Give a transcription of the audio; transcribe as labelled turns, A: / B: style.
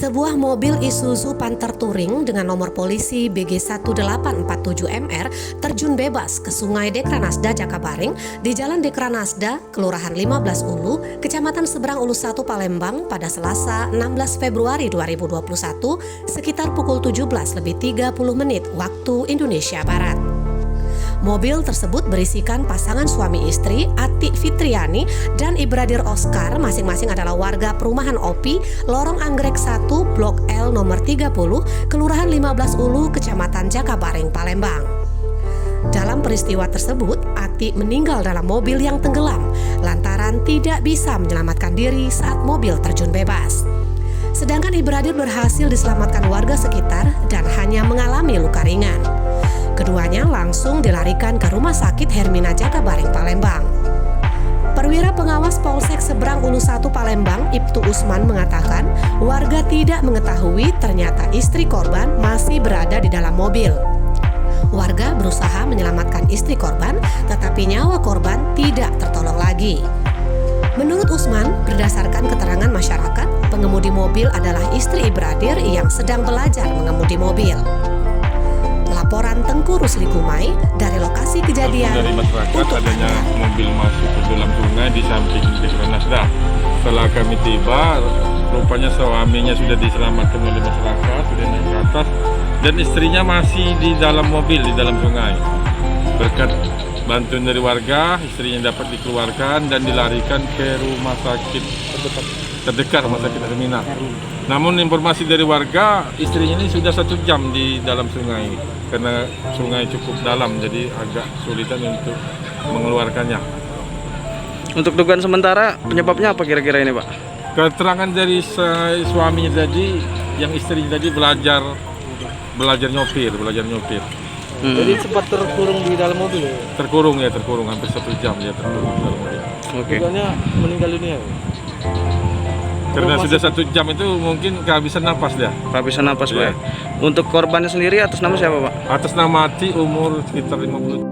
A: Sebuah mobil Isuzu Panther Touring dengan nomor polisi BG1847MR terjun bebas ke Sungai Dekranasda Jakabaring di Jalan Dekranasda, Kelurahan 15 Ulu, Kecamatan Seberang Ulu 1 Palembang pada Selasa 16 Februari 2021 sekitar pukul 17.30 waktu Indonesia Barat. Mobil tersebut berisikan pasangan suami istri Atik Fitriani dan Ibradir Oscar, masing-masing adalah warga perumahan OPI, Lorong Anggrek 1, Blok L nomor 30, Kelurahan 15 Ulu, Kecamatan Jakabaring, Palembang. Dalam peristiwa tersebut, Atik meninggal dalam mobil yang tenggelam lantaran tidak bisa menyelamatkan diri saat mobil terjun bebas. Sedangkan Ibradir berhasil diselamatkan warga sekitar dan hanya mengalami luka ringan. Keduanya langsung dilarikan ke Rumah Sakit Hermina Jakabaring, Palembang. Perwira Pengawas Polsek Seberang Ulu 1 Palembang, Ibtu Usman mengatakan warga tidak mengetahui ternyata istri korban masih berada di dalam mobil. Warga berusaha menyelamatkan istri korban, tetapi nyawa korban tidak tertolong lagi. Menurut Usman, berdasarkan keterangan masyarakat, pengemudi mobil adalah istri Ibradir yang sedang belajar mengemudi mobil. Laporan Tengku Rusli Kumai dari lokasi kejadian.
B: Dari masyarakat adanya mobil masuk ke dalam sungai di samping Dekranasda. Setelah kami tiba, rupanya suaminya sudah diselamatkan oleh masyarakat, sudah naik ke atas, dan istrinya masih di dalam mobil di dalam sungai. Berkat bantuan dari warga, istrinya dapat dikeluarkan dan dilarikan ke rumah sakit terdekat, rumah sakit Hermina. Namun informasi dari warga, istrinya ini sudah 1 jam di dalam sungai karena sungai cukup dalam, jadi agak kesulitan untuk mengeluarkannya.
C: Untuk dugaan sementara penyebabnya apa kira-kira ini, Pak?
B: Keterangan dari suaminya tadi, yang istrinya tadi belajar nyopir.
D: Jadi sempat terkurung di dalam mobil ya?
B: Terkurung hampir 1 jam dia terkurung di dalam mobil.
C: Oke.
D: Bukannya meninggal dunia?
B: Karena sudah 1 jam itu mungkin kehabisan napas dia.
C: Kehabisan napas, Pak.
B: Iya.
C: Untuk korbannya sendiri atas nama siapa, Pak?
B: Atas nama Atik, umur sekitar 50.